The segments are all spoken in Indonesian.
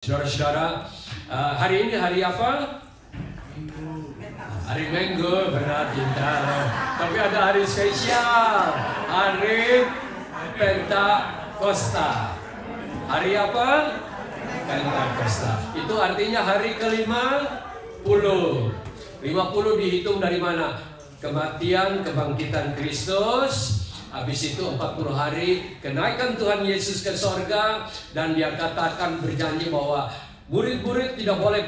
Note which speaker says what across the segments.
Speaker 1: Saudara-saudara, hari ini hari apa? Hari Minggu, benar cinta. Tapi ada hari spesial, hari Pentakosta. Hari apa? Pentakosta. Itu artinya hari ke-50. 50 dihitung dari mana? Kematian, kebangkitan Kristus. Habis itu 40 hari kenaikan Tuhan Yesus ke sorga. Dan dia katakan, berjanji bahwa murid-murid tidak boleh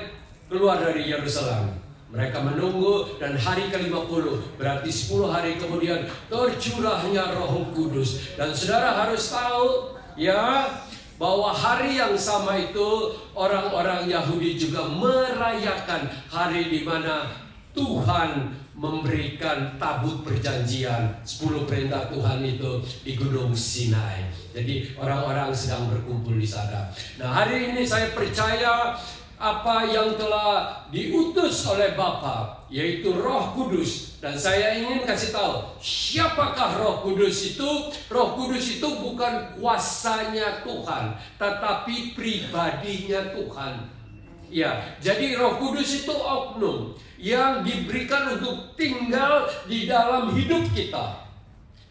Speaker 1: keluar dari Yerusalem. Mereka menunggu, dan hari ke-50 berarti 10 hari kemudian tercurahnya Roh Kudus. Dan saudara harus tahu ya, bahwa hari yang sama itu orang-orang Yahudi juga merayakan hari di mana Tuhan memberikan tabut perjanjian, 10 perintah Tuhan itu di Gunung Sinai. Jadi orang-orang sedang berkumpul di sana. Nah, hari ini saya percaya apa yang telah diutus oleh Bapa, yaitu Roh Kudus. Dan saya ingin kasih tahu, siapakah Roh Kudus itu? Roh Kudus itu bukan kuasanya Tuhan, tetapi pribadinya Tuhan. Ya, jadi Roh Kudus itu oknum yang diberikan untuk tinggal di dalam hidup kita.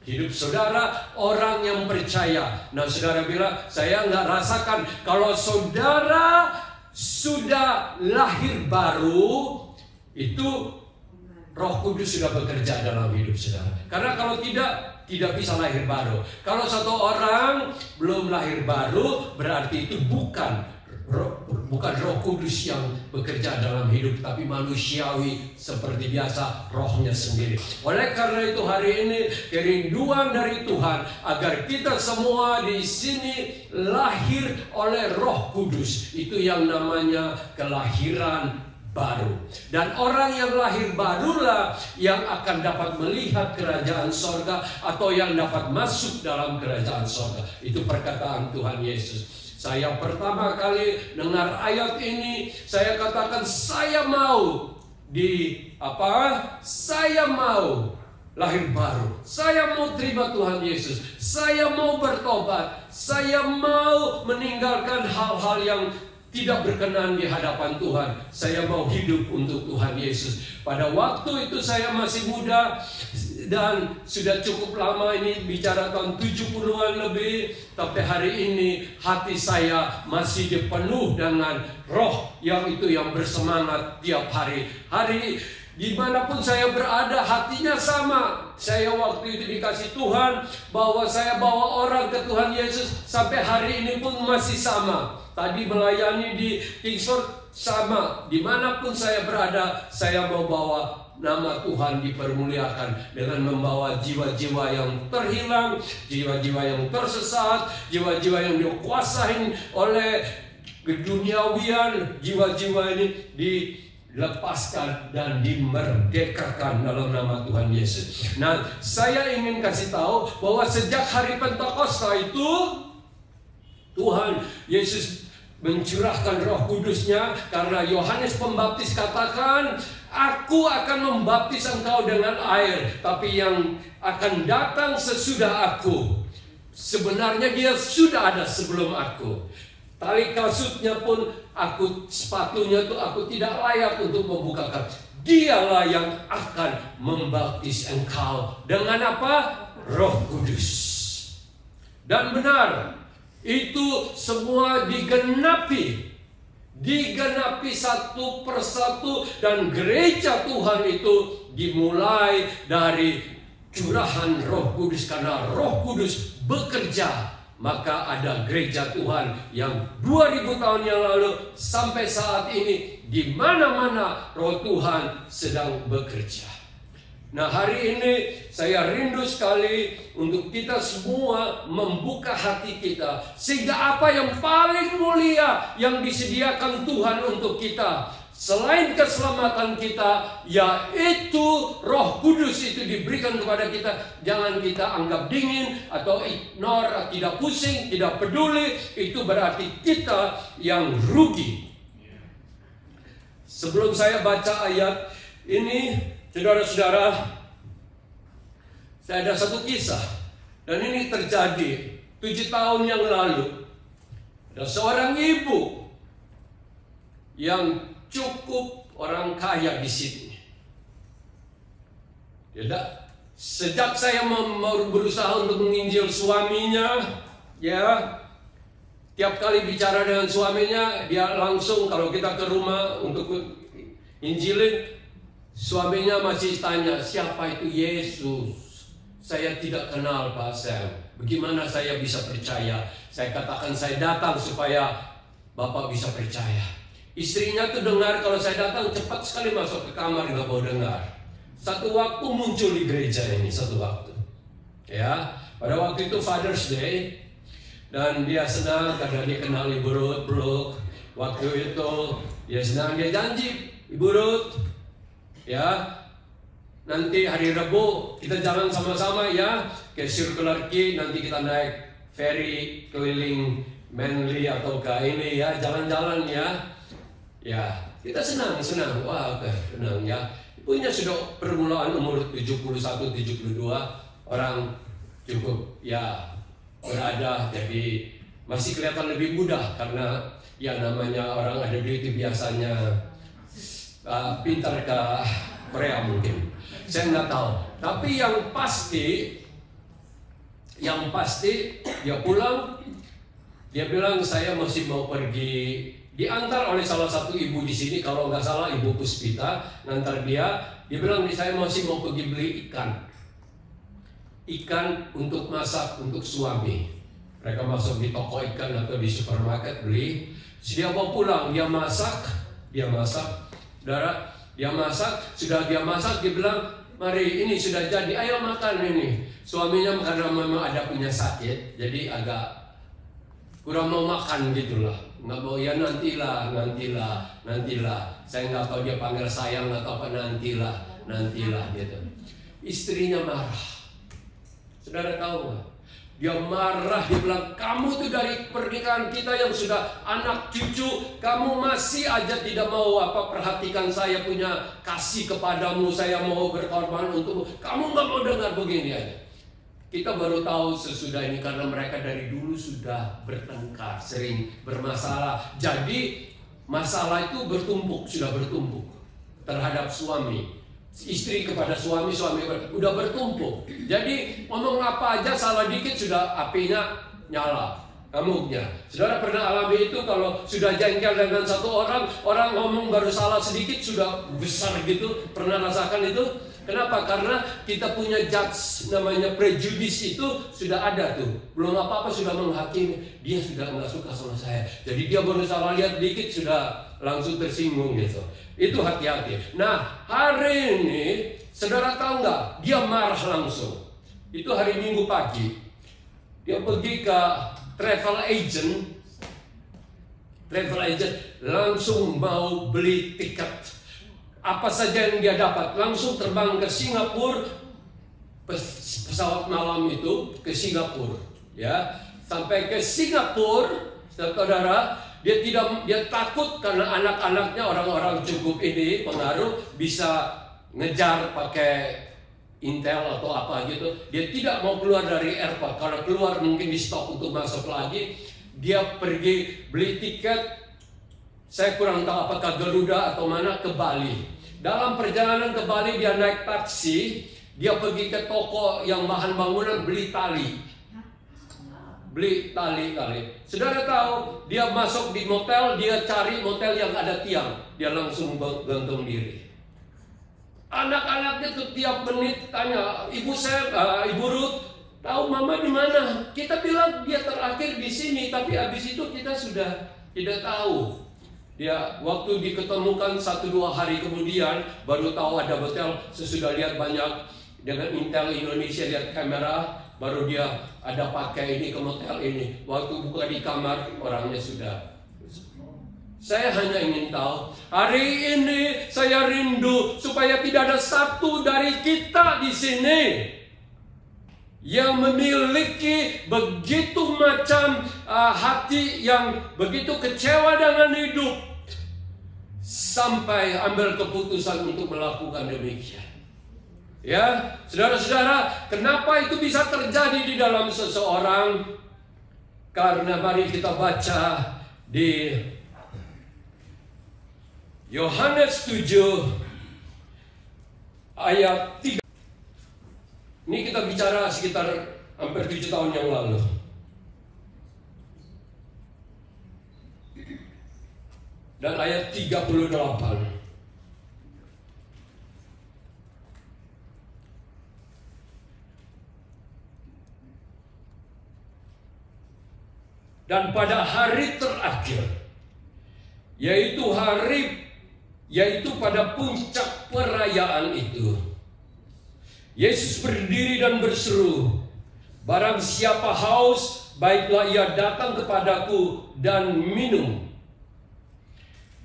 Speaker 1: Hidup saudara, orang yang percaya. Nah, saudara bilang, saya nggak rasakan. Kalau saudara sudah lahir baru, itu Roh Kudus sudah bekerja dalam hidup saudara. Karena kalau tidak bisa lahir baru. Kalau satu orang belum lahir baru, berarti itu bukan Roh Kudus yang bekerja dalam hidup, tapi manusiawi seperti biasa, rohnya sendiri. Oleh karena itu hari ini kerinduan dari Tuhan agar kita semua di sini lahir oleh Roh Kudus. Itu yang namanya kelahiran baru. Dan orang yang lahir barulah yang akan dapat melihat kerajaan sorga, atau yang dapat masuk dalam kerajaan sorga. Itu perkataan Tuhan Yesus. Saya pertama kali dengar ayat ini, saya katakan saya mau saya mau lahir baru. Saya mau terima Tuhan Yesus. Saya mau bertobat. Saya mau meninggalkan hal-hal yang tidak berkenan di hadapan Tuhan. Saya mau hidup untuk Tuhan Yesus. Pada waktu itu saya masih muda, dan sudah cukup lama ini, bicara tahun 70-an lebih. Tapi hari ini hati saya masih dipenuh dengan roh yang bersemangat tiap hari. Dimanapun saya berada, hatinya sama. Saya waktu itu dikasih Tuhan bahwa saya bawa orang ke Tuhan Yesus. Sampai hari ini pun masih sama. Tadi melayani di Kingsford sama. Dimanapun saya berada, saya mau bawa nama Tuhan dipermuliakan dengan membawa jiwa-jiwa yang terhilang, jiwa-jiwa yang tersesat, jiwa-jiwa yang dikuasai oleh keduniawian. Jiwa-jiwa ini dilepaskan dan dimerdekakan dalam nama Tuhan Yesus. Nah, saya ingin kasih tahu bahwa sejak hari Pentakosta itu Tuhan Yesus mencurahkan Roh Kudusnya, karena Yohanes Pembaptis katakan, aku akan membaptis engkau dengan air, tapi yang akan datang sesudah aku, sebenarnya dia sudah ada sebelum aku. Tali kasutnya pun sepatunya tuh aku tidak layak untuk membukakan. Dialah yang akan membaptis engkau dengan apa? Roh Kudus. Dan benar, itu semua digenapi satu persatu, dan gereja Tuhan itu dimulai dari curahan Roh Kudus. Karena Roh Kudus bekerja, maka ada gereja Tuhan yang 2000 tahun yang lalu sampai saat ini, di mana-mana Roh Tuhan sedang bekerja. Nah, hari ini saya rindu sekali untuk kita semua membuka hati kita, sehingga apa yang paling mulia yang disediakan Tuhan untuk kita, selain keselamatan kita, yaitu Roh Kudus itu diberikan kepada kita. Jangan kita anggap dingin atau ignore, tidak pusing, tidak peduli. Itu berarti kita yang rugi. Sebelum saya baca ayat ini, saudara-saudara, saya ada satu kisah, dan ini terjadi 7 tahun yang lalu. Ada seorang ibu yang cukup orang kaya di sini. Tidak. Sejak saya berusaha untuk menginjil suaminya, ya, tiap kali bicara dengan suaminya, dia langsung kalau kita ke rumah untuk injilin, suaminya masih tanya, siapa itu Yesus? Saya tidak kenal Pak Sam. Bagaimana saya bisa percaya? Saya katakan saya datang supaya Bapak bisa percaya. Istrinya tuh dengar kalau saya datang cepat sekali masuk ke kamar, nggak mau dengar. Satu waktu muncul di gereja ini, satu waktu. Ya, pada waktu itu Father's Day, dan dia senang karena dia kenal Ibu Ruth. Waktu itu dia senang, dia janji, Ibu Ruth, ya, nanti hari Rabu kita jalan sama-sama ya ke Circular Quay, nanti kita naik ferry keliling Manly atau ke ini ya, jalan-jalan ya. Ya, kita senang, wah senang ya. Ibunya sudah permulaan umur 71-72, orang cukup ya berada, jadi masih kelihatan lebih muda karena ya namanya orang ada duit biasanya pintar ke Korea mungkin. Saya nggak tahu. Tapi yang pasti dia pulang, dia bilang saya masih mau pergi. Diantar oleh salah satu ibu di sini, kalau nggak salah Ibu Puspita, ngantar dia bilang saya masih mau pergi beli ikan untuk masak untuk suami. Mereka masuk di toko ikan atau di supermarket beli. Dia mau pulang, dia masak, saudara, dia masak, dia bilang, mari ini sudah jadi, ayo makan ini. Suaminya karena memang ada punya sakit, jadi agak kurang mau makan gitulah. Nggak mau, ya nantilah. Saya nggak tahu dia panggil sayang atau apa, nantilah gitu. Istrinya marah. Saudara tahu nggak? Dia marah, dia bilang, kamu tuh dari pernikahan kita yang sudah anak cucu, kamu masih aja tidak mau perhatikan saya, punya kasih kepadamu, saya mau berkorban untukmu. Kamu nggak mau dengar begini aja. Kita baru tahu sesudah ini karena mereka dari dulu sudah bertengkar, sering bermasalah. Jadi masalah itu sudah bertumpuk terhadap suami. Istri kepada suami udah bertumpuk. Jadi ngomong apa aja salah dikit sudah apinya nyala. Kamuknya. Saudara pernah alami itu kalau sudah jengkel dengan satu orang ngomong baru salah sedikit sudah besar gitu. Pernah rasakan itu? Kenapa? Karena kita punya judge, namanya prejudice itu sudah ada tuh. Belum apa-apa sudah menghakimi. Dia sudah nggak suka sama saya. Jadi dia baru salah lihat dikit sudah langsung tersinggung gitu. Itu hati-hati. Nah, hari ini saudara tahu nggak? Dia marah langsung. Itu hari Minggu pagi. Dia pergi ke travel agent langsung mau beli tiket. Apa saja yang dia dapat, langsung terbang ke Singapura, pesawat malam itu ke Singapura, ya, sampai ke Singapura, saudara, dia takut karena anak-anaknya orang-orang cukup ini pengaruh bisa ngejar pakai Intel atau apa gitu. Dia tidak mau keluar dari airport, kalau keluar mungkin di stop untuk masuk lagi. Dia pergi beli tiket. Saya kurang tahu apakah Garuda atau mana, ke Bali. Dalam perjalanan ke Bali dia naik taksi, dia pergi ke toko yang bahan bangunan beli tali. Saudara tahu, dia masuk di motel, dia cari motel yang ada tiang, dia langsung gantung diri. Anak-anaknya tuh tiap menit tanya, Ibu Ruth, tahu Mama di mana? Kita bilang dia terakhir di sini, tapi habis itu kita sudah tidak tahu. Dia waktu diketemukan 1-2 hari kemudian baru tahu ada hotel. Sesudah lihat banyak dengan Intel Indonesia, lihat kamera, baru dia ada pakai ini ke motel ini. Waktu buka di kamar orangnya sudah. Saya hanya ingin tahu, hari ini saya rindu supaya tidak ada satu dari kita di sini yang memiliki begitu macam hati yang begitu kecewa dengan hidup sampai ambil keputusan untuk melakukan demikian. Ya, saudara-saudara, kenapa itu bisa terjadi di dalam seseorang? Karena mari kita baca di Yohanes 7 ayat 3. Ini kita bicara sekitar hampir 7 tahun yang lalu. Dan ayat 38. Dan pada hari terakhir, yaitu pada puncak perayaan itu, Yesus berdiri dan berseru, "Barang siapa haus, baiklah ia datang kepadaku dan minum.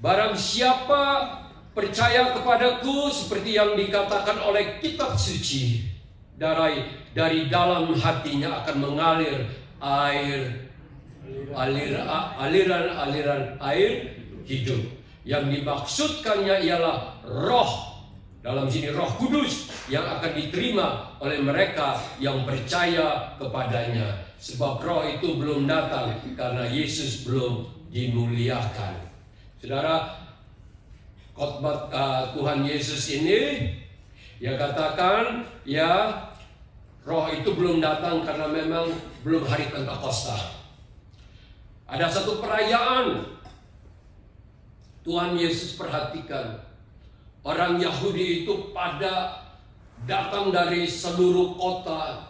Speaker 1: Barang siapa percaya kepadaku, seperti yang dikatakan oleh kitab suci, dari dalam hatinya akan mengalir aliran air hidup." Yang dimaksudkannya ialah roh, dalam sini Roh Kudus, yang akan diterima oleh mereka yang percaya kepadanya. Sebab roh itu belum datang karena Yesus belum dimuliakan. Saudara, khotbah Tuhan Yesus ini, dia katakan, ya, roh itu belum datang karena memang belum hari Pentakosta. Ada satu perayaan Tuhan Yesus perhatikan. Orang Yahudi itu pada datang dari seluruh kota,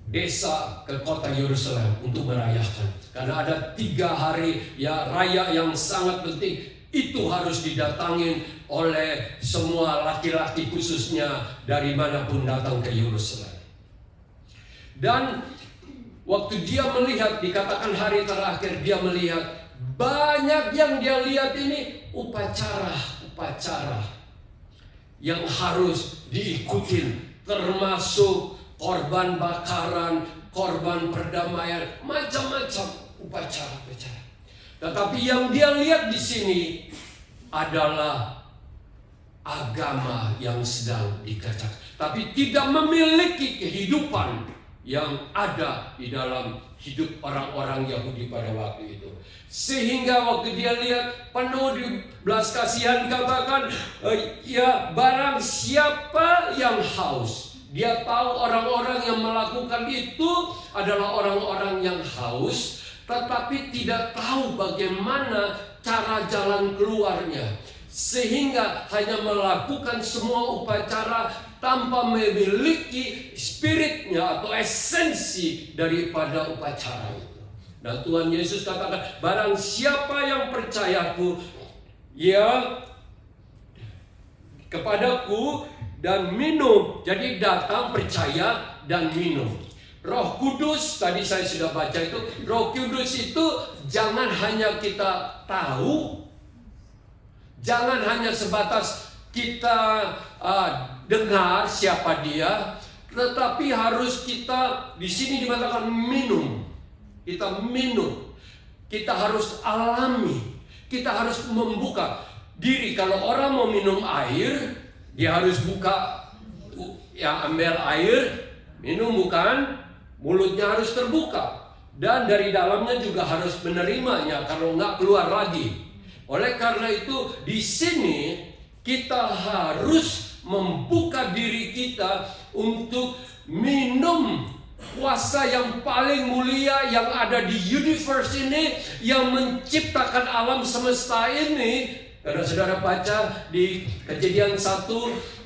Speaker 1: desa ke kota Yerusalem untuk merayakan. Karena ada 3 hari ya raya yang sangat penting. Itu harus didatangin oleh semua laki-laki, khususnya dari manapun datang ke Yerusalem. Dan waktu dia melihat, dikatakan hari terakhir dia melihat, banyak yang dia lihat ini upacara yang harus diikutin, termasuk korban bakaran, korban perdamaian, macam-macam upacara. Tetapi yang dia lihat di sini adalah agama yang sedang dikerjakan, tapi tidak memiliki kehidupan yang ada di dalam hidup orang-orang Yahudi pada waktu itu. Sehingga waktu dia lihat, penuh di belas kasihan, dikatakan, ya, barang siapa yang haus. Dia tahu orang-orang yang melakukan itu adalah orang-orang yang haus, tetapi tidak tahu bagaimana cara jalan keluarnya. Sehingga hanya melakukan semua upacara tanpa memiliki spiritnya atau esensi daripada upacara itu. Dan Tuhan Yesus katakan, barang siapa yang percayaku, ya, kepadaku dan minum. Jadi datang, percaya, dan minum. Roh Kudus, tadi saya sudah baca itu, Roh Kudus itu jangan hanya kita tahu, jangan hanya sebatas kita dengar siapa dia, tetapi harus kita, di sini dikatakan minum. Kita minum, kita harus alami, kita harus membuka diri. Kalau orang mau minum air, dia harus buka, ya, ambil air, minum, bukan? Mulutnya harus terbuka, dan dari dalamnya juga harus menerimanya, kalau nggak keluar lagi. Oleh karena itu, di sini kita harus membuka diri kita untuk minum kuasa yang paling mulia yang ada di universe ini, yang menciptakan alam semesta ini. Karena saudara baca di Kejadian 1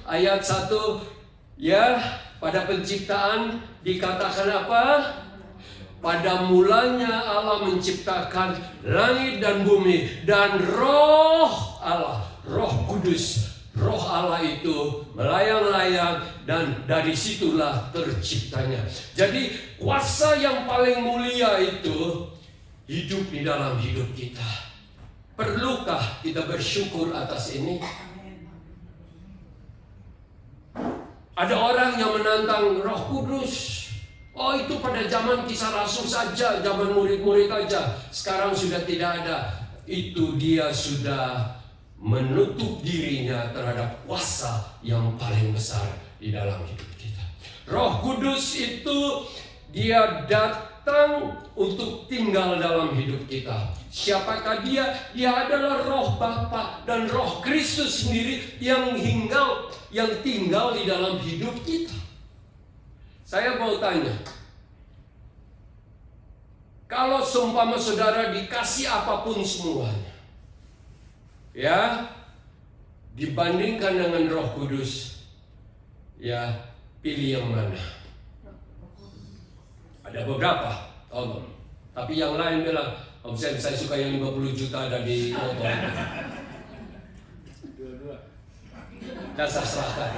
Speaker 1: ayat 1, ya, pada penciptaan dikatakan apa? Pada mulanya Allah menciptakan langit dan bumi, dan roh Allah, Roh Kudus, Roh Allah itu melayang-layang, dan dari situlah terciptanya. Jadi kuasa yang paling mulia itu hidup di dalam hidup kita. Perlukah kita bersyukur atas ini? Ada orang yang menantang Roh Kudus. Oh, itu pada zaman Kisah Rasul saja, zaman murid-murid aja. Sekarang sudah tidak ada. Itu dia sudah menutup dirinya terhadap kuasa yang paling besar di dalam hidup kita. Roh Kudus itu dia datang untuk tinggal dalam hidup kita. Siapakah dia? Dia adalah Roh Bapa dan Roh Kristus sendiri yang tinggal di dalam hidup kita. Saya mau tanya, kalau seumpama saudara dikasih apapun semuanya, ya, dibandingkan dengan Roh Kudus, ya, pilih yang mana? Ada beberapa, tapi yang lain bilang, Om Sam, saya suka yang 50 juta ada di motor.
Speaker 2: Dua-dua.
Speaker 1: Dasar serahkan.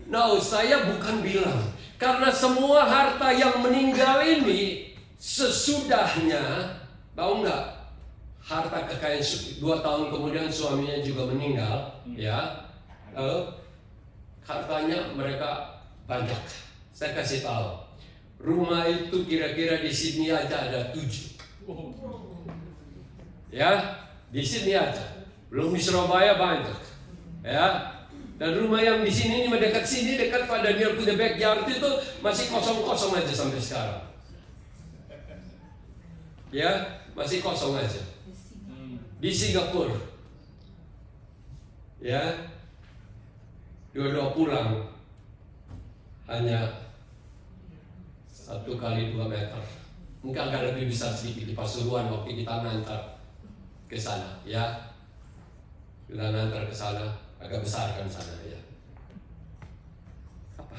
Speaker 1: No, saya bukan bilang karena semua harta yang meninggal ini sesudahnya, tahu nggak? Harta kekayaan 2 tahun kemudian suaminya juga meninggal, ya. Hartanya mereka banyak. Saya kasih tahu, rumah itu kira-kira di sini aja ada 7. Ya, di sini aja. Belum di Surabaya banyak. Ya. Dan rumah yang di sini ini dekat sini, dekat Pak Daniel punya backyard itu masih kosong-kosong aja sampai sekarang. Ya, masih kosong aja. Di Singapura, ya, dua-dua pulang hanya 1 kali 2 meter, mungkin agak lebih besar sedikit di Pasuruan waktu kita nantar ke sana, ya, kita nantar ke sana, agak besar kan sana, ya. Apa?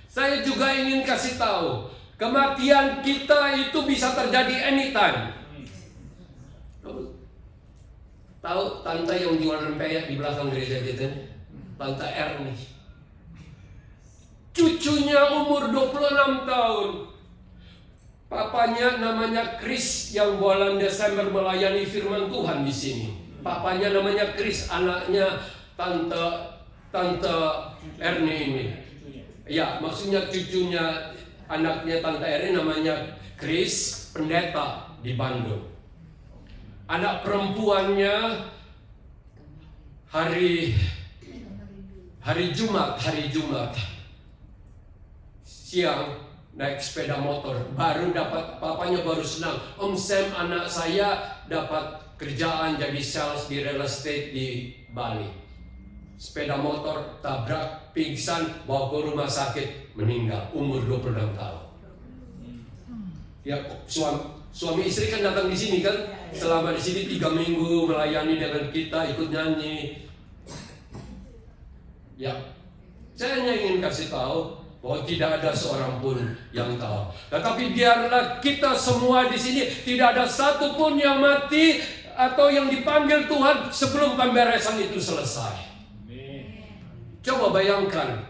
Speaker 1: Saya juga ingin kasih tahu, kematian kita itu bisa terjadi anytime. Tahu tante yang jual rempeyek di belakang gereja kita? Tante Erni. Cucunya umur 26 tahun. Papanya namanya Chris yang bulan Desember melayani firman Tuhan di sini. Papanya namanya Chris, anaknya tante Erni ini. Ya, maksudnya cucunya anaknya tante Erni namanya Chris, pendeta di Bandung. Anak perempuannya hari Jumat siang naik sepeda motor, baru dapat, papanya baru senang, Om Sam, anak saya dapat kerjaan jadi sales di real estate di Bali. Sepeda motor tabrak, pingsan, bawa ke rumah sakit, meninggal, umur 26 tahun. Ya, suami istri kan datang di sini kan, selama di sini 3 minggu melayani dengan kita, ikut nyanyi. Ya, saya hanya ingin kasih tahu bahwa tidak ada seorang pun yang tahu. Tetapi biarlah kita semua di sini tidak ada satu pun yang mati atau yang dipanggil Tuhan sebelum pemberesan itu selesai. Coba bayangkan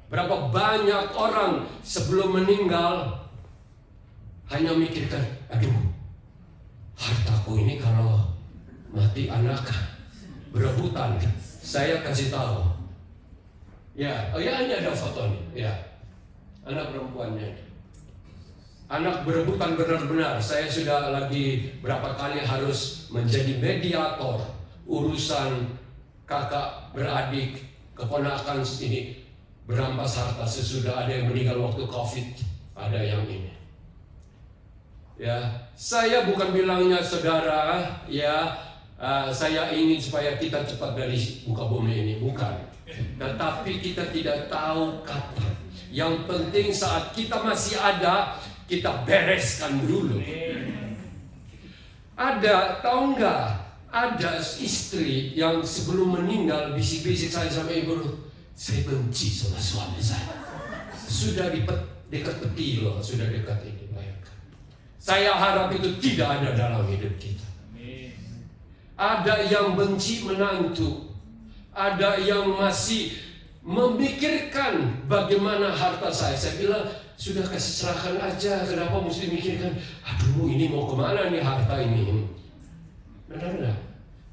Speaker 1: berapa banyak orang sebelum meninggal hanya mikirkan, aduh, hartaku ini kalau mati anak berebutan. Saya kasih tahu, ya, ini ada foto nih, ya, anak perempuannya. Anak berebutan benar-benar. Saya sudah lagi berapa kali harus menjadi mediator urusan kakak beradik, keponakan ini berampas harta sesudah ada yang meninggal waktu COVID, ada yang ini. Ya, saya bukan bilangnya saudara, ya, saya ingin supaya kita cepat dari muka bumi ini, bukan. Tetapi kita tidak tahu kapan. Yang penting saat kita masih ada, kita bereskan dulu. Ada, tahu nggak? Ada istri yang sebelum meninggal bisik-bisik saya sama ibu, saya benci sama suami saya. Sudah dekat peti loh, sudah dekat ini, bayangkan. Saya harap itu tidak ada dalam hidup kita. Ada yang benci menantu, ada yang masih memikirkan bagaimana harta saya. Saya bilang, sudah kasih serahkan aja, kenapa mesti mikirkan, aduh ini mau kemana nih harta ini. Benar-benar,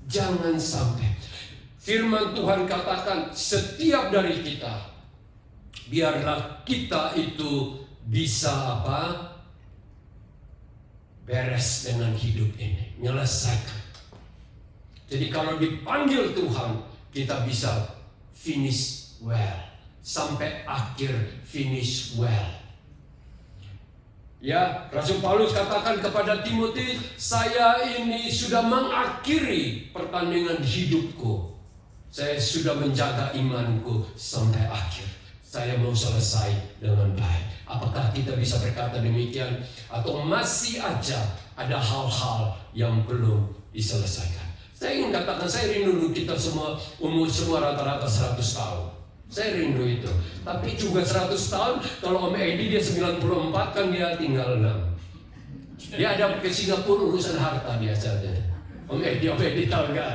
Speaker 1: jangan sampai. Firman Tuhan katakan, setiap dari kita, biarlah kita itu bisa apa? Beres dengan hidup ini, menyelesaikan. Jadi kalau dipanggil Tuhan, kita bisa finish well. sampai akhir, finish well. Ya, Rasul Paulus katakan kepada Timotius, saya ini sudah mengakhiri pertandingan hidupku. Saya sudah menjaga imanku sampai akhir. Saya mau selesai dengan baik. Apakah kita bisa berkata demikian? Atau masih aja ada hal-hal yang belum diselesaikan? Saya ingin katakan, saya rindu kita semua, umur semua rata-rata 100 tahun. Saya rindu itu. Tapi juga 100 tahun, kalau Om Edi dia 94 kan dia tinggal 6. Dia ada ke Singapura urusan harta biasanya. Om Edi tahu nggak?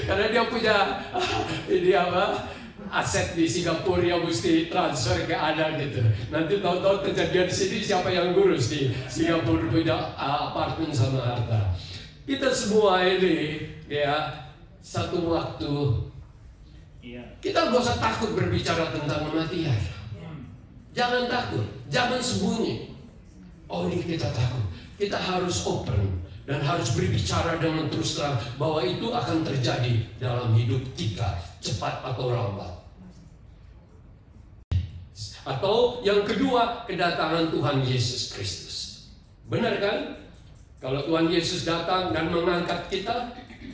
Speaker 1: Karena dia punya ini apa? Aset di Singapura yang mesti transfer ke Ana gitu. Nanti tahu-tahu kejadian di sini siapa yang ngurus di Singapura punya apartemen sama harta. Kita semua ini ya satu waktu kita nggak usah takut berbicara tentang kematian. Jangan takut, jangan sembunyi. Oh ini kita takut. Kita harus open dan harus berbicara dengan terus terang bahwa itu akan terjadi dalam hidup kita, cepat atau lambat. Atau yang kedua, kedatangan Tuhan Yesus Kristus. Benar kan? Kalau Tuhan Yesus datang dan mengangkat kita,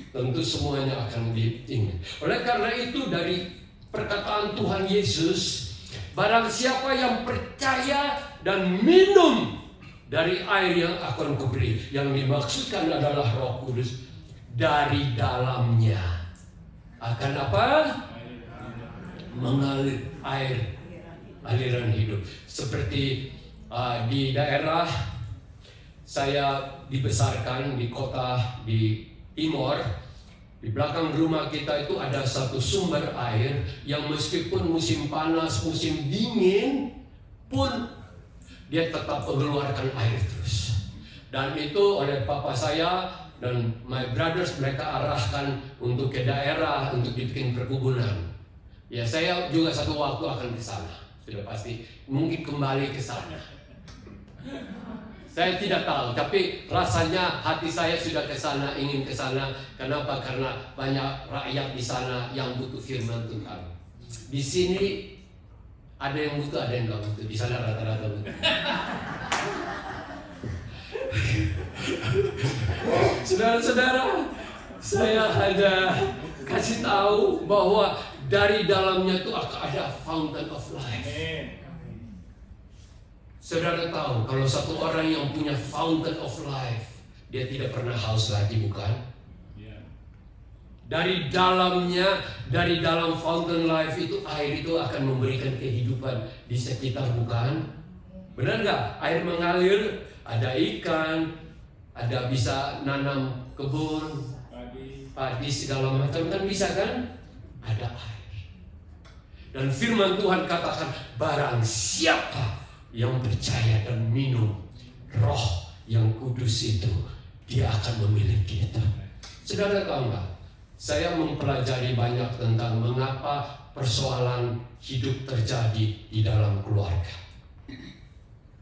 Speaker 1: tentu semuanya akan diingat. Oleh karena itu dari perkataan Tuhan Yesus, barang siapa yang percaya dan minum dari air yang akan kuberi, yang dimaksudkan adalah Roh Kudus, dari dalamnya akan apa? Mengalir air, aliran hidup. Seperti di daerah saya dibesarkan di kota di Timor, di belakang rumah kita itu ada satu sumber air yang meskipun musim panas, musim dingin pun dia tetap mengeluarkan air terus. Dan itu oleh papa saya dan my brothers, mereka arahkan untuk ke daerah untuk dibikin perkebunan. Ya, saya juga satu waktu akan ke sana. Sudah pasti mungkin kembali ke sana. Saya tidak tahu, tapi rasanya hati saya sudah ke sana, ingin ke sana. Kenapa? Karena banyak rakyat di sana yang butuh firman Tuhan. Di sini ada yang butuh, ada yang nggak butuh. Di sana rata-rata butuh. Saudara-saudara, saya hanya kasih tahu bahwa dari dalamnya itu akan ada fountain of life. Saudara tahu, kalau satu orang yang punya fountain of life, dia tidak pernah haus lagi, bukan? Dari dalamnya, dari dalam fountain life itu, air itu akan memberikan kehidupan di sekitar, bukan? Benar nggak? Air mengalir, ada ikan, ada bisa nanam kebun, padi segala macam, kan bisa kan? Ada air. Dan firman Tuhan katakan, barang siapa yang percaya dan minum Roh yang kudus itu, dia akan memiliki kita. Saudara tahu nggak? Saya mempelajari banyak tentang mengapa persoalan hidup terjadi di dalam keluarga.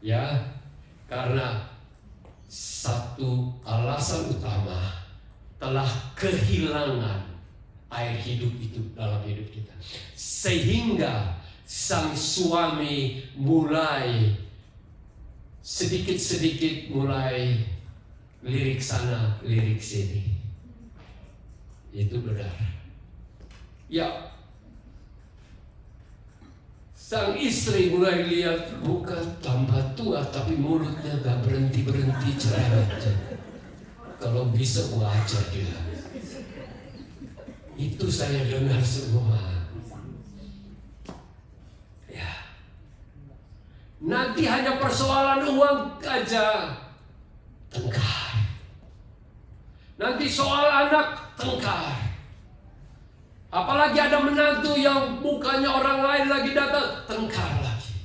Speaker 1: Ya, karena satu alasan utama telah kehilangan air hidup itu dalam hidup kita, sehingga sang suami mulai sedikit-sedikit mulai lirik sana, lirik sini. Itu benar. Ya, sang istri mulai lihat, bukan tambah tua tapi mulutnya gak berhenti-berhenti cerewet. Kalau bisa wajar dia. Itu saya dengar semua. Nanti hanya persoalan uang aja, tengkar. Nanti soal anak, tengkar. Apalagi ada menantu yang mukanya orang lain lagi datang, tengkar lagi.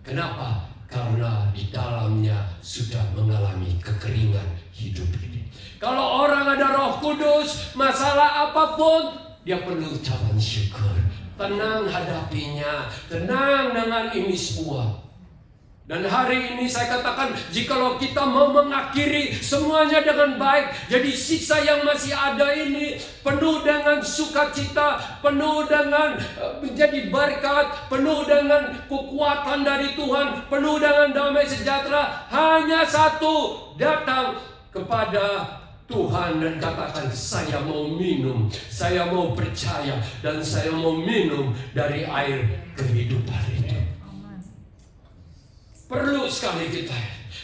Speaker 1: Kenapa? Karena di dalamnya sudah mengalami kekeringan hidup ini. Kalau orang ada Roh Kudus, masalah apapun, dia perlu ucapan syukur. Tenang hadapinya, tenang dengan ini semua. Dan hari ini saya katakan, jikalau kita mau mengakhiri semuanya dengan baik, jadi sisa yang masih ada ini penuh dengan sukacita, penuh dengan menjadi berkat, penuh dengan kekuatan dari Tuhan, penuh dengan damai sejahtera. Hanya satu, datang kepada Tuhan dan katakan, saya mau minum, saya mau percaya, dan saya mau minum dari air kehidupan itu. Perlu sekali kita.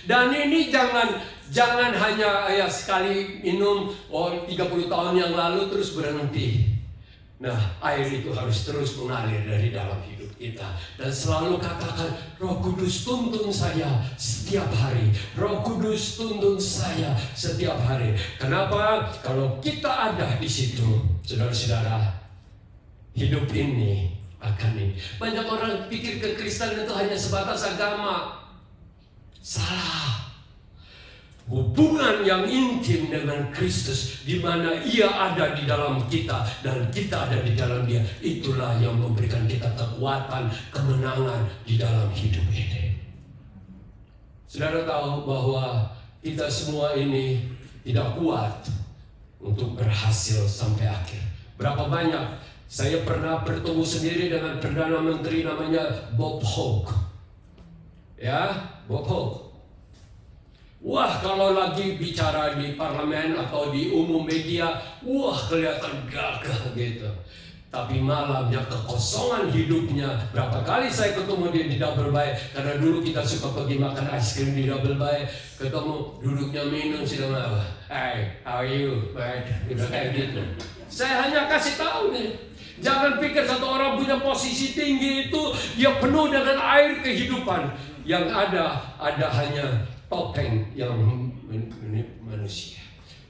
Speaker 1: Dan ini jangan hanya sekali minum 30 tahun yang lalu terus berhenti. Nah, air itu harus terus mengalir dari dalam hidup kita. Dan selalu katakan, Roh Kudus tuntun saya setiap hari. Roh Kudus tuntun saya setiap hari. Kenapa? Kalau kita ada di situ, saudara-saudara, hidup ini akan ini. Banyak orang pikir kekristenan itu hanya sebatas agama. Salah. Hubungan yang intim dengan Kristus, di mana Ia ada di dalam kita dan kita ada di dalam Dia, itulah yang memberikan kita kekuatan, kemenangan di dalam hidup ini. Saudara tahu bahwa kita semua ini tidak kuat untuk berhasil sampai akhir. Berapa banyak saya pernah bertemu sendiri dengan Perdana Menteri namanya Bob Hawke. Ya, Bob Hawke. Wah, kalau lagi bicara di parlemen atau di umum media, wah kelihatan gagah gitu. Tapi malamnya kekosongan hidupnya. Berapa kali saya ketemu dia di Double Bay, karena dulu kita suka pergi makan es krim di Double Bay. Ketemu, duduknya minum, sedang apa? Hey, how are you? Kayak gitu. Saya hanya kasih tahu nih, jangan pikir satu orang punya posisi tinggi itu dia penuh dengan air kehidupan. Yang ada hanya topeng yang manusia.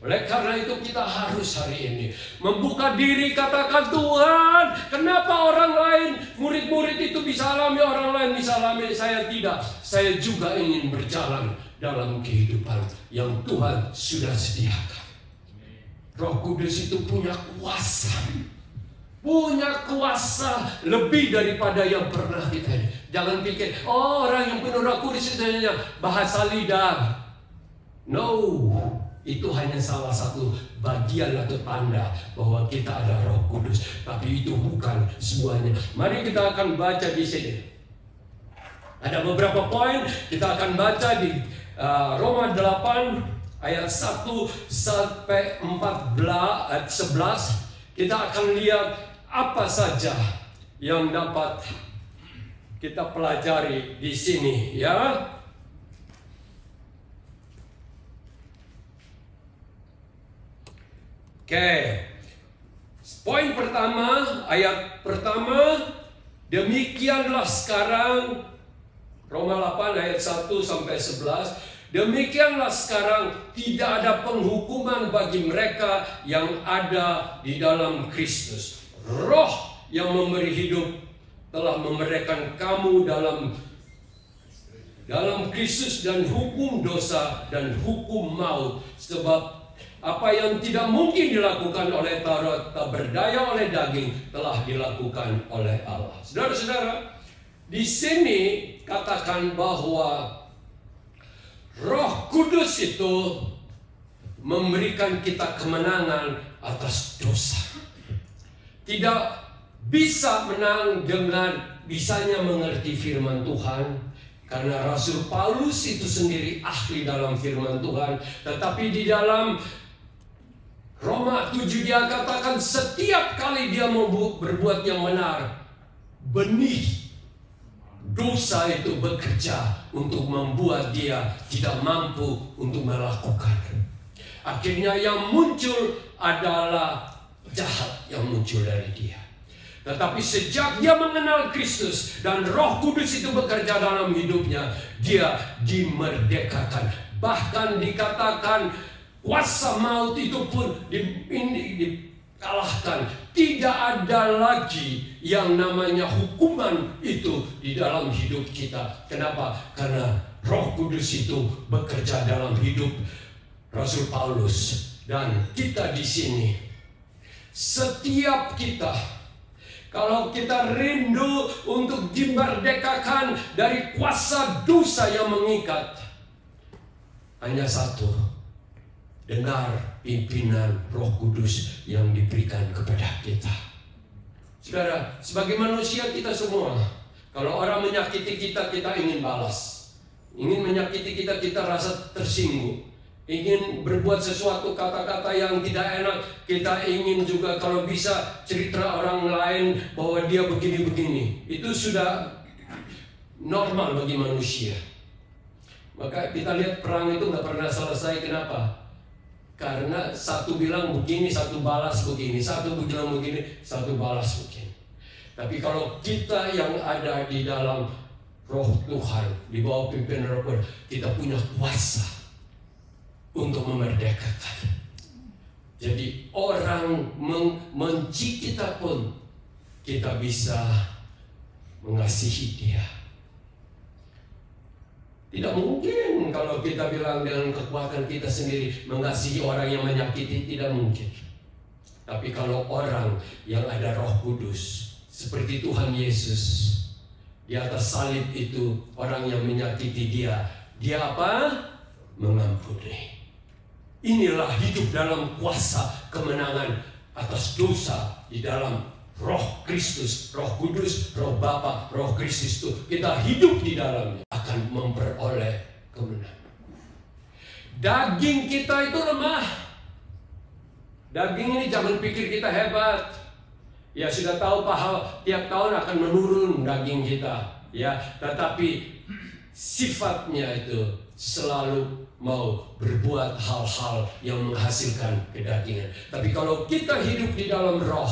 Speaker 1: Oleh karena itu kita harus hari ini membuka diri, katakan, Tuhan, kenapa orang lain, murid-murid itu bisa alami, orang lain bisa alami, saya tidak. Saya juga ingin berjalan dalam kehidupan yang Tuhan sudah sediakan. Roh Kudus itu punya kuasa. Punya kuasa lebih daripada yang pernah kita. Jangan pikir, orang yang penuh Roh Kudus itu hanya bahasa lidah. No, itu hanya salah satu bagian atau tanda bahwa kita ada Roh Kudus. Tapi itu bukan semuanya. Mari kita akan baca di sini. Ada beberapa poin kita akan baca di Roma 8 ayat 1 sampai 11. Kita akan lihat apa saja yang dapat kita pelajari di sini, ya. Oke. Poin pertama, ayat pertama, demikianlah sekarang, Roma 8 ayat 1 sampai 11. Demikianlah sekarang tidak ada penghukuman bagi mereka yang ada di dalam Kristus. Roh yang memberi hidup telah memberikan kamu dalam Kristus dan hukum dosa dan hukum maut. Sebab apa yang tidak mungkin dilakukan oleh Taurat, tak berdaya oleh daging, telah dilakukan oleh Allah. Saudara-saudara, di sini katakan bahwa Roh Kudus itu memberikan kita kemenangan atas dosa. Tidak bisa menang dengan bisanya mengerti firman Tuhan, karena Rasul Paulus itu sendiri ahli dalam firman Tuhan. Tetapi di dalam Roma 7 dia katakan setiap kali dia mau berbuat yang benar, benih dosa itu bekerja untuk membuat dia tidak mampu untuk melakukan. Akhirnya yang muncul adalah jahat yang muncul dari dia. Tetapi sejak dia mengenal Kristus dan Roh Kudus itu bekerja dalam hidupnya, dia dimerdekakan. Bahkan dikatakan kuasa maut itu pun dikalahkan. Tidak ada lagi yang namanya hukuman itu di dalam hidup kita. Kenapa? Karena Roh Kudus itu bekerja dalam hidup Rasul Paulus dan kita di sini. Setiap kita, Kalau kita rindu untuk dimerdekakan dari kuasa dosa yang mengikat, hanya satu: dengar pimpinan Roh Kudus yang diberikan kepada kita. Saudara, sebagai manusia kita semua, kalau orang menyakiti kita, kita ingin balas. Ingin menyakiti kita, kita rasa tersinggung. Ingin berbuat sesuatu kata-kata yang tidak enak. Kita ingin juga kalau bisa cerita orang lain bahwa dia begini-begini. Itu sudah normal bagi manusia. Maka kita lihat perang itu nggak pernah selesai. Kenapa? Karena satu bilang begini, satu balas begini. Satu bilang begini, satu balas begini. Tapi kalau kita yang ada di dalam Roh Tuhan, di bawah pimpinan Roh Tuhan, kita punya kuasa untuk memerdekakan. Jadi orang membenci kita pun, kita bisa mengasihi dia. Tidak mungkin kalau kita bilang dengan kekuatan kita sendiri mengasihi orang yang menyakiti, tidak mungkin. Tapi kalau orang yang ada Roh Kudus, seperti Tuhan Yesus di atas salib itu, orang yang menyakiti dia apa? Mengampuni. Inilah hidup dalam kuasa kemenangan atas dosa di dalam Roh Kristus, Roh Kudus, Roh Bapa, Roh Kristus itu. Kita hidup di dalamnya akan memperoleh kemenangan. Daging kita itu lemah. Daging ini jangan pikir kita hebat. Ya sudah tahu bahwa tiap tahun akan menurun daging kita. Ya, tetapi sifatnya itu selalu mau berbuat hal-hal yang menghasilkan kedagingan. Tapi kalau kita hidup di dalam Roh,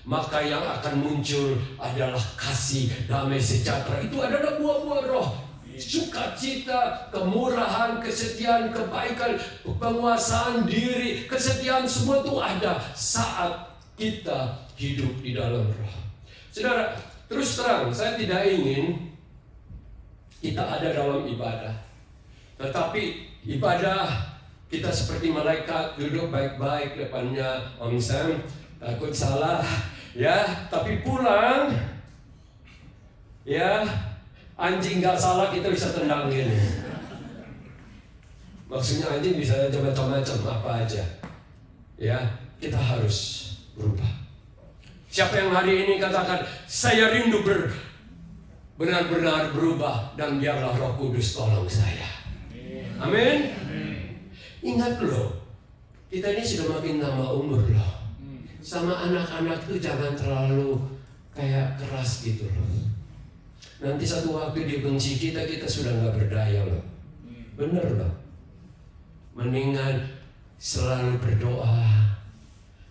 Speaker 1: maka yang akan muncul adalah kasih, damai, sejahtera. Itu adalah buah-buah Roh. Sukacita, kemurahan, kesetiaan, kebaikan, penguasaan diri, kesetiaan, semua itu ada saat kita hidup di dalam Roh. Saudara, terus terang, saya tidak ingin kita ada dalam ibadah, tetapi ibadah kita seperti malaikat duduk baik-baik depannya Om Sam, takut salah, ya. Tapi pulang, ya, anjing gak salah kita bisa tendangin. Maksudnya anjing bisa macam-macam apa aja, ya. Kita harus berubah. Siapa yang hari ini katakan saya rindu benar-benar berubah, dan biarlah Roh Kudus tolong saya. Amin. Ingat loh, kita ini sudah makin tambah umur loh. Sama anak-anak tuh jangan terlalu kayak keras gitu loh. Nanti satu waktu dia benci kita sudah nggak berdaya loh. Bener loh. Mendingan selalu berdoa,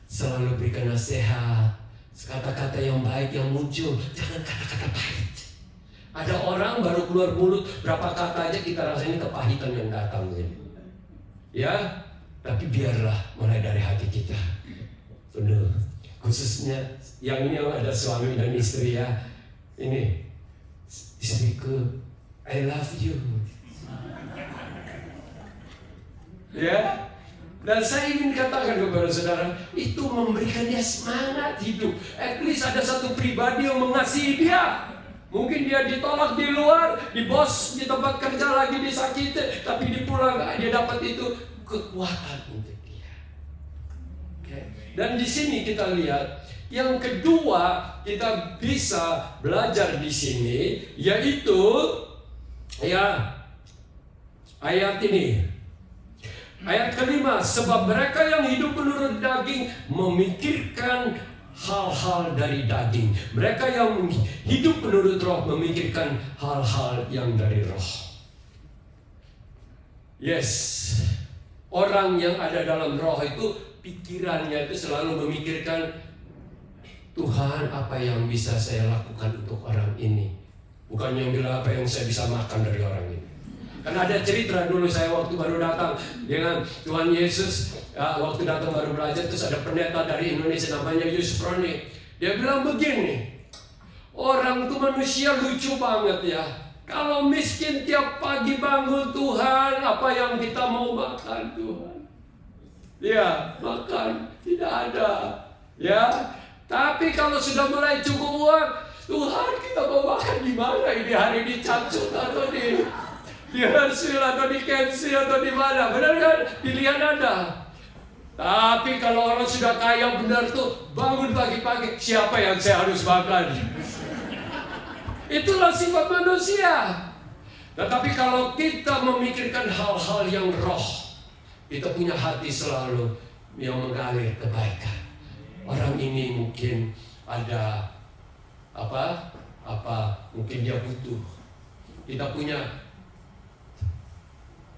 Speaker 1: selalu berikan nasihat, kata-kata yang baik yang muncul, jangan kata-kata pahit. Ada orang baru keluar mulut berapa kata aja kita rasanya kepahitan yang datang ini. Ya, tapi biarlah mulai dari hati kita. Benar. Khususnya yang ini yang ada suami dan istri ya. Ini istriku, I love you. Ya. Dan saya ingin katakan kepada saudara, itu memberikan dia semangat hidup. At least ada satu pribadi yang mengasihi dia. Mungkin dia ditolak di luar, di bos, di tempat kerja lagi disakiti, tapi di pulang dia dapat itu kekuatan untuk dia. Okay. Dan di sini kita lihat yang kedua kita bisa belajar di sini, yaitu ya ayat ini. Ayat kelima, sebab mereka yang hidup menurut daging memikirkan hal-hal dari daging. Mereka yang hidup menurut Roh memikirkan hal-hal yang dari Roh. Yes, orang yang ada dalam Roh itu pikirannya itu selalu memikirkan, Tuhan, apa yang bisa saya lakukan untuk orang ini? Bukan yang bilang apa yang saya bisa makan dari orang ini. Karena ada cerita dulu saya waktu baru datang dengan Tuhan Yesus, waktu datang baru belajar, terus ada pendeta dari Indonesia namanya Yusuf Roni. Dia bilang begini, orang itu manusia lucu banget ya. Kalau miskin tiap pagi bangun, Tuhan, apa yang kita mau makan Tuhan? Ya, makan tidak ada. Ya, Tapi kalau sudah mulai cukup uang, Tuhan, kita mau makan di mana ini hari ini, Cangcut atau di Hershey atau di KFC atau di mana? Benar kan? Pilihan Anda. Tapi kalau orang sudah kaya benar tuh, bangun pagi-pagi, siapa yang saya harus makan? Itulah sifat manusia. Tetapi kalau kita memikirkan hal-hal yang roh, kita punya hati selalu yang mengalir kebaikan. Orang ini mungkin ada mungkin dia butuh. Kita punya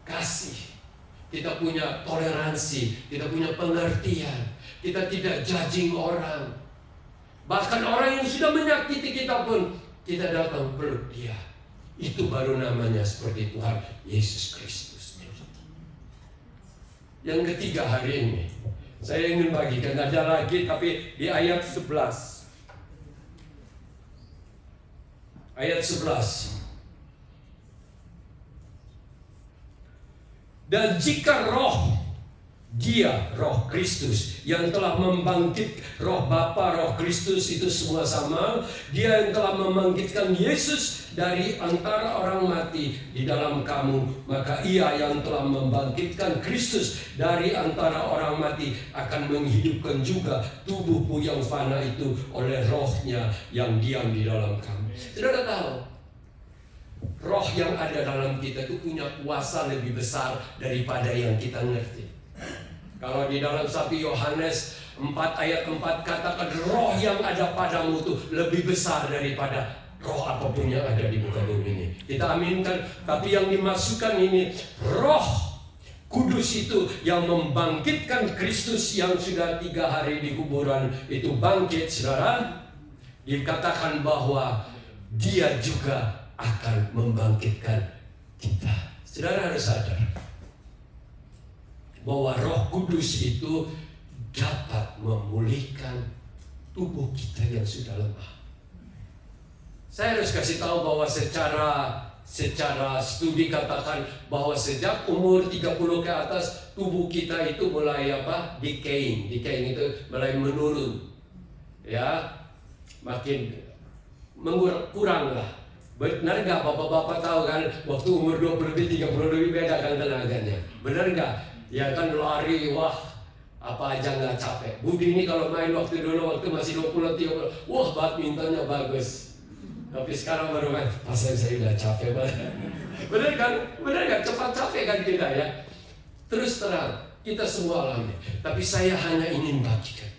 Speaker 1: kasih, kita punya toleransi, kita punya pengertian, kita tidak judging orang. Bahkan orang yang sudah menyakiti kita pun, kita datang peluk dia. Itu baru namanya seperti Tuhan Yesus Kristus. Yang ketiga hari ini, saya ingin bagikan, ada lagi tapi di ayat 11. Ayat 11. Dan jika roh Kristus yang telah membangkit, roh Bapa, roh Kristus itu semua sama. Dia yang telah membangkitkan Yesus dari antara orang mati di dalam kamu, maka ia yang telah membangkitkan Kristus dari antara orang mati akan menghidupkan juga tubuhmu yang fana itu oleh rohnya yang diam di dalam kamu. Saudara tahu, roh yang ada dalam kita itu punya kuasa lebih besar daripada yang kita ngerti. Kalau di dalam 1 Yohanes 4 ayat 4 katakan roh yang ada padamu itu lebih besar daripada roh apapun yang ada di muka bumi ini. Kita aminkan. Tapi yang dimasukkan ini roh Kudus itu yang membangkitkan Kristus yang sudah 3 hari di kuburan itu bangkit, saudara. Dikatakan bahwa dia juga akan membangkitkan kita. Saudara harus sadar bahwa Roh Kudus itu dapat memulihkan tubuh kita yang sudah lemah. Saya harus kasih tahu bahwa secara studi katakan bahwa sejak umur 30 ke atas tubuh kita itu mulai decaying itu mulai menurun. Ya, makin kurang lah. Benar nggak bapak-bapak tahu kan waktu umur 20 lebih 30 lebih beda kan tenaganya. Benar nggak? Ya kan lari, wah apa aja nggak capek. Budi ini kalau main waktu masih 20 30, wah badmintonnya bagus. Tapi sekarang baru kan, pasal saya udah capek banget. Benar kan? Benar kan? Cepat capek kan kita ya. Terus terang, kita semua alami. Tapi saya hanya ingin bagikan.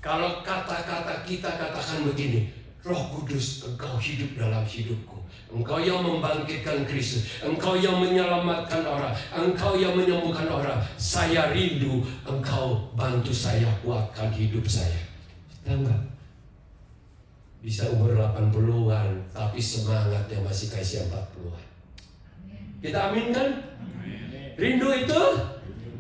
Speaker 1: Kalau kata-kata kita katakan begini, Roh Kudus, Engkau hidup dalam hidupku. Engkau yang membangkitkan Kristus. Engkau yang menyelamatkan orang. Engkau yang menyembuhkan orang. Saya rindu Engkau bantu saya, kuatkan hidup saya. Kita enggak bisa umur 80-an, tapi semangatnya masih kayak 40-an. Kita amin kan? Rindu itu?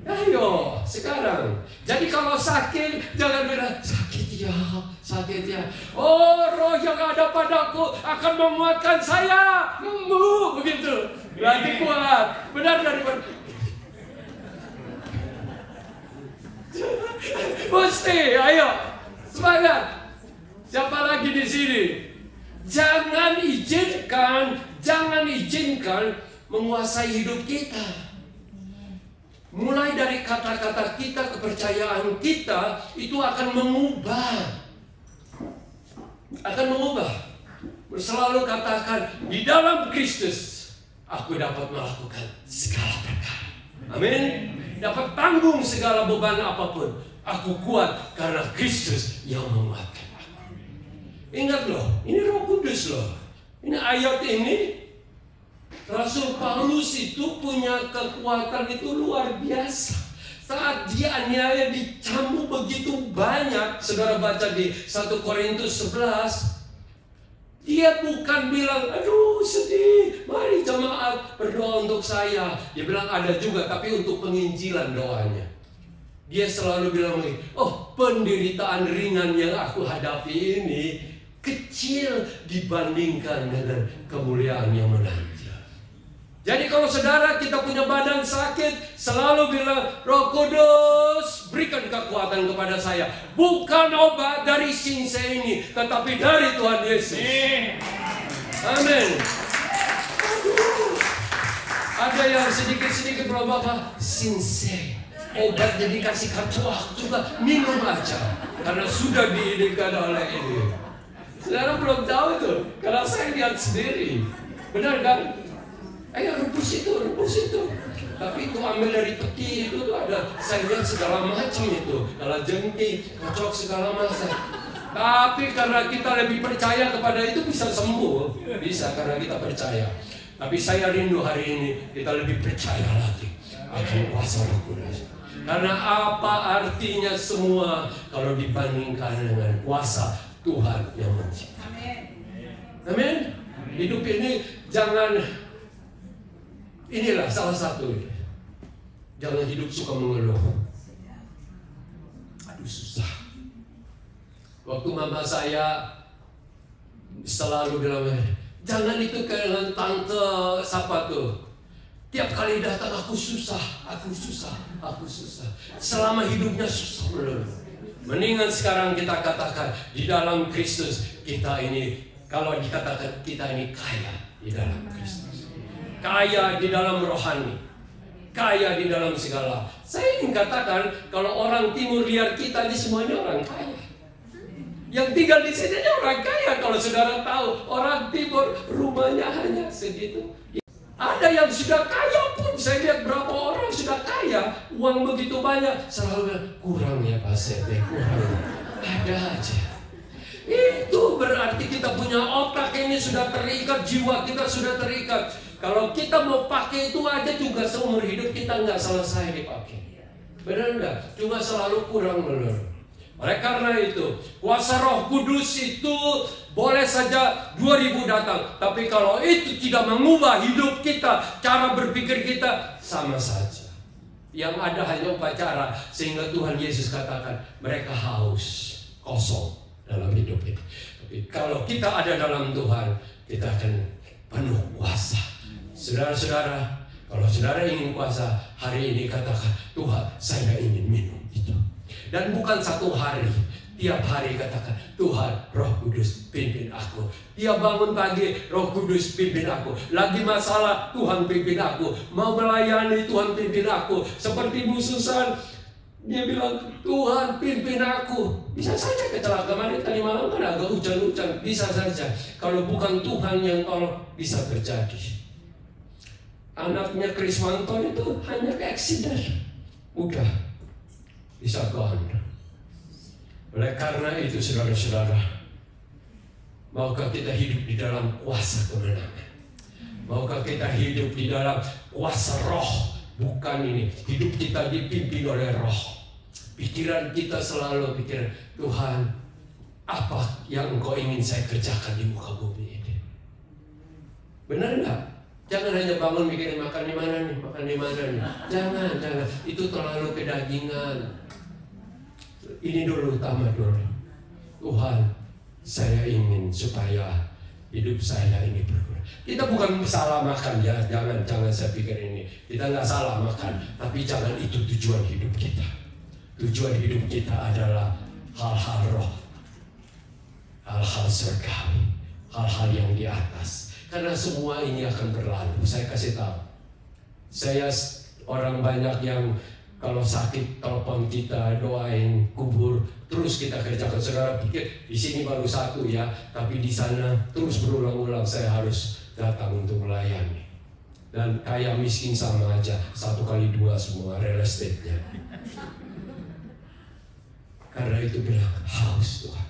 Speaker 1: Ayo, sekarang. Jadi kalau sakit, jangan bilang sakit ya. Oh, roh yang ada padaku akan menguatkan saya. Begitu. Berarti kuat. Benar daripada. Mesti, ayo, semangat. Siapa lagi di sini? Jangan izinkan menguasai hidup kita. Mulai dari kata-kata kita, kepercayaan kita itu akan mengubah. Selalu katakan, di dalam Kristus aku dapat melakukan segala perkara. Amin. Dapat tanggung segala beban apapun. Aku kuat karena Kristus yang menguatkan aku. Ingat loh, ini Roh Kudus loh. Ini ayat ini, Rasul Paulus itu punya kekuatan itu luar biasa. Saat dia aniaya dicambuk begitu banyak, saudara baca di 1 Korintus 11, dia bukan bilang, aduh sedih, mari jemaat berdoa untuk saya. Dia bilang ada juga, tapi untuk penginjilan doanya. Dia selalu bilang, oh penderitaan ringan yang aku hadapi ini kecil dibandingkan dengan kemuliaan yang menanti. Jadi kalau saudara kita punya badan sakit, selalu bilang, Roh Kudus berikan kekuatan kepada saya. Bukan obat dari Shinsei ini, tetapi dari Tuhan Yesus. Amin. Ada yang sedikit-sedikit belum apa, Shinsei. Obatnya dikasih kartu juga, minum aja. Karena sudah diizinkan oleh ini. Saudara belum tahu itu, karena saya lihat sendiri. Benar kan? Ayo rebus itu. Tapi itu ambil dari peti itu tuh ada, saya lihat segala macam itu. Kalau jengking, kocok segala macam. Tapi karena kita lebih percaya kepada itu bisa sembuh. Bisa karena kita percaya. Tapi saya rindu hari ini kita lebih percaya lagi akan kuasa Roh Kudus. Karena apa artinya semua kalau dibandingkan dengan kuasa Tuhan yang mencipta. Amin. Hidup ini jangan, inilah salah satu. Jangan hidup suka mengeluh. Aduh susah. Waktu mama saya selalu bilang, jangan itu dengan tante siapa tuh. Tiap kali datang aku susah. Selama hidupnya susah belum. Mendingan sekarang kita katakan di dalam Kristus kita ini, kalau dikatakan kita ini kaya di dalam Kristus. Kaya di dalam rohani. Kaya di dalam segala. Saya ingin katakan kalau orang timur lihat kita ini semuanya orang kaya. Yang tinggal di sini orang kaya. Kalau saudara tahu orang timur rumahnya hanya segitu. Ada yang sudah kaya pun, saya lihat berapa orang sudah kaya, uang begitu banyak, selalu kurang ya Pak Sete, kurang. Ada aja. Itu berarti kita punya otak ini sudah terikat, jiwa kita sudah terikat. Kalau kita mau pakai itu aja juga seumur hidup kita nggak selesai dipakai. Benar nggak? Cuma selalu kurang benar. Oleh karena itu, kuasa Roh Kudus itu boleh saja 2000 datang, tapi kalau itu tidak mengubah hidup kita, cara berpikir kita sama saja. Yang ada hanya upacara, sehingga Tuhan Yesus katakan mereka haus, kosong dalam hidup ini. Tapi kalau kita ada dalam Tuhan, kita akan penuh kuasa. Saudara-saudara, kalau saudara ingin kuasa, hari ini katakan, Tuhan, saya ingin minum itu. Dan bukan satu hari, tiap hari katakan, Tuhan Roh Kudus pimpin aku. Tiap bangun pagi, Roh Kudus pimpin aku. Lagi masalah, Tuhan pimpin aku. Mau melayani, Tuhan pimpin aku. Seperti Bu Susan, dia bilang, Tuhan pimpin aku. Bisa saja kecelakaan tadi malam kan agak hujan-hujan. Bisa saja. Kalau bukan Tuhan yang tolong, bisa terjadi. Anaknya Kriswanto itu hanya accident. Udah, bisa gone. Oleh karena itu saudara-saudara, maukah kita hidup di dalam kuasa kemenangan? Maukah kita hidup di dalam kuasa roh? Bukan ini, hidup kita dipimpin oleh roh. Pikiran kita selalu pikir, Tuhan, apa yang Engkau ingin saya kerjakan di muka bumi ini? Benar enggak? Jangan hanya bangun mikirin makan di mana nih, makan di mana nih. Jangan. Itu terlalu kedagingan. Ini dulu, utama dulu. Tuhan, saya ingin supaya hidup saya ini berguna. Kita bukan salah makan ya, jangan saya pikir ini. Kita nggak salah makan, tapi jangan itu tujuan hidup kita. Tujuan hidup kita adalah hal-hal roh, hal-hal surgawi, hal-hal yang di atas. Karena semua ini akan berlalu. Saya kasih tahu. Saya orang banyak yang kalau sakit telepon kita, doain, kubur, terus kita kerjakan. Saudara pikir di sini baru satu ya, tapi di sana terus berulang-ulang saya harus datang untuk melayani. Dan kaya miskin sama aja, 1 kali 2 semua real estate-nya. Karena itu bilang haus Tuhan.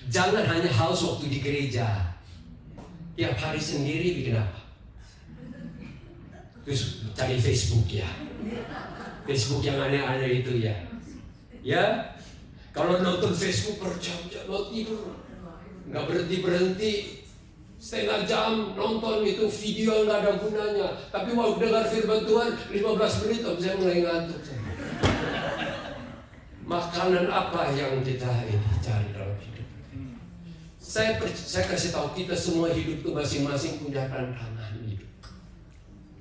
Speaker 1: Jangan hanya haus waktu di gereja. Tiap hari sendiri bikin apa? Terus cari Facebook ya. Facebook yang aneh-aneh itu ya. Ya, kalau nonton Facebook berjam-jam mau tidur, nggak berhenti, setengah jam nonton itu video yang nggak ada gunanya. Tapi mau dengar firman Tuhan 15 menit, saya mulai ngantuk. Makanan apa yang kita ini cari dalam hidup? Saya kasih tahu kita semua hidup itu masing-masing punya tantangan hidup.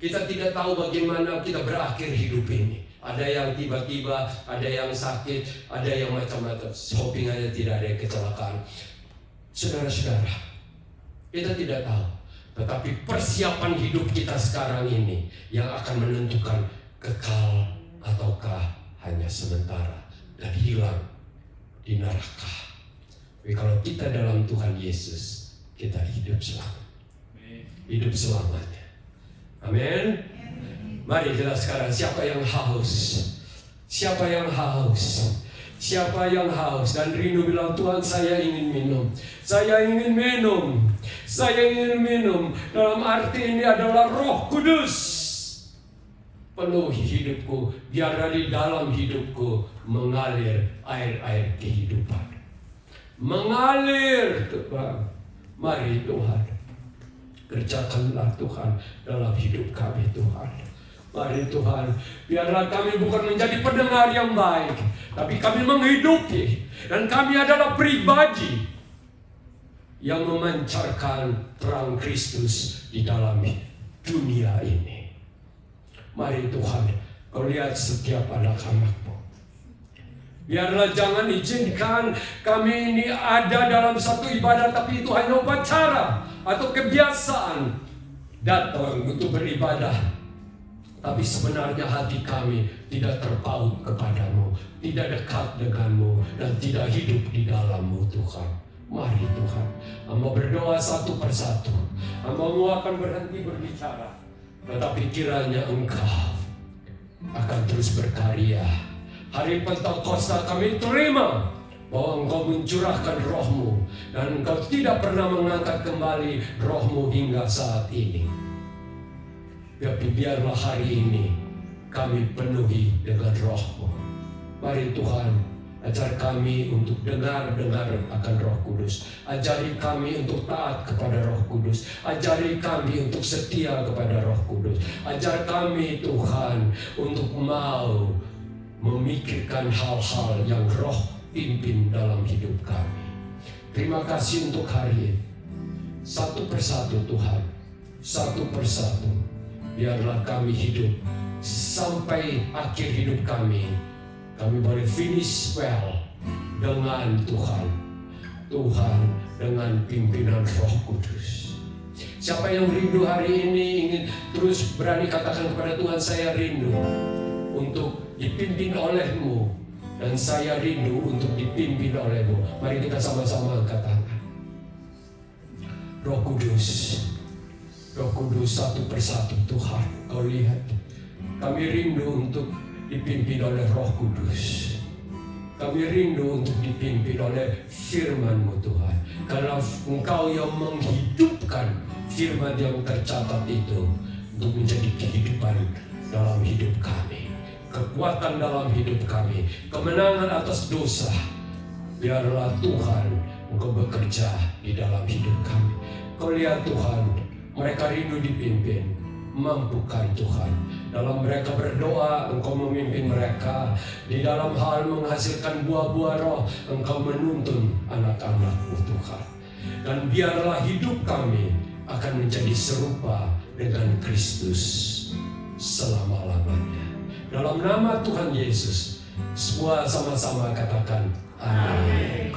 Speaker 1: Kita tidak tahu bagaimana kita berakhir hidup ini. Ada yang tiba-tiba, ada yang sakit, ada yang macam-macam. Hoping aja tidak ada kecelakaan. Saudara-saudara, kita tidak tahu. Tetapi persiapan hidup kita sekarang ini yang akan menentukan kekal ataukah hanya sementara dan hilang di neraka. Tapi kalau kita dalam Tuhan Yesus, kita hidup selamat. Hidup selamanya. Amin. Mari kita sekarang, siapa yang haus? Siapa yang haus? Siapa yang haus dan rindu bilang, Tuhan saya ingin minum. Saya ingin minum. Saya ingin minum. Dalam arti ini adalah Roh Kudus. Penuhi hidupku. Biar dari dalam hidupku mengalir air-air kehidupan. Mengalir Tuhan. Mari Tuhan. Kerjakanlah Tuhan dalam hidup kami Tuhan. Mari Tuhan, biarlah kami bukan menjadi pendengar yang baik, tapi kami menghidupi. Dan kami adalah pribadi yang memancarkan terang Kristus di dalam dunia ini. Mari Tuhan, Kau lihat setiap anak-anak-Mu. Biarlah jangan izinkan kami ini ada dalam satu ibadah, tapi itu hanya upacara atau kebiasaan datang untuk beribadah. Tapi sebenarnya hati kami tidak terpaut kepadamu, tidak dekat denganmu, dan tidak hidup di dalammu Tuhan. Mari Tuhan, hamba berdoa satu persatu. Hamba-Mu akan berhenti berbicara, tetapi kiranya Engkau akan terus berkarya. Hari Pentakosta kami terima bahwa Engkau mencurahkan Roh-Mu, dan Engkau tidak pernah mengangkat kembali Roh-Mu hingga saat ini. Tapi biarlah hari ini kami penuhi dengan Roh-Mu. Mari Tuhan, ajar kami untuk dengar-dengar akan Roh Kudus. Ajari kami untuk taat kepada Roh Kudus. Ajari kami untuk setia kepada Roh Kudus. Ajar kami Tuhan untuk mau memikirkan hal-hal yang Roh pimpin dalam hidup kami. Terima kasih untuk hari ini. Satu persatu Tuhan, satu persatu. Biarlah kami hidup sampai akhir hidup kami. Kami boleh finish well dengan Tuhan. Tuhan dengan pimpinan Roh Kudus. Siapa yang rindu hari ini ingin terus berani katakan kepada Tuhan, saya rindu untuk dipimpin oleh-Mu. Dan saya rindu untuk dipimpin oleh-Mu. Mari kita sama-sama katakan. Roh Kudus. Roh Kudus satu persatu Tuhan. Kau lihat. Kami rindu untuk dipimpin oleh Roh Kudus. Kami rindu untuk dipimpin oleh firman-Mu Tuhan. Karena Engkau yang menghidupkan firman yang tercatat itu untuk menjadi kehidupan dalam hidup kami. Kekuatan dalam hidup kami. Kemenangan atas dosa. Biarlah Tuhan Engkau bekerja di dalam hidup kami. Kau lihat Tuhan, mereka rindu dipimpin. Mampukan Tuhan. Dalam mereka berdoa, Engkau memimpin mereka. Di dalam hal menghasilkan buah-buah roh, Engkau menuntun anak-anak-Mu Tuhan. Dan biarlah hidup kami akan menjadi serupa dengan Kristus selama-lamanya. Dalam nama Tuhan Yesus, semua sama-sama katakan amin.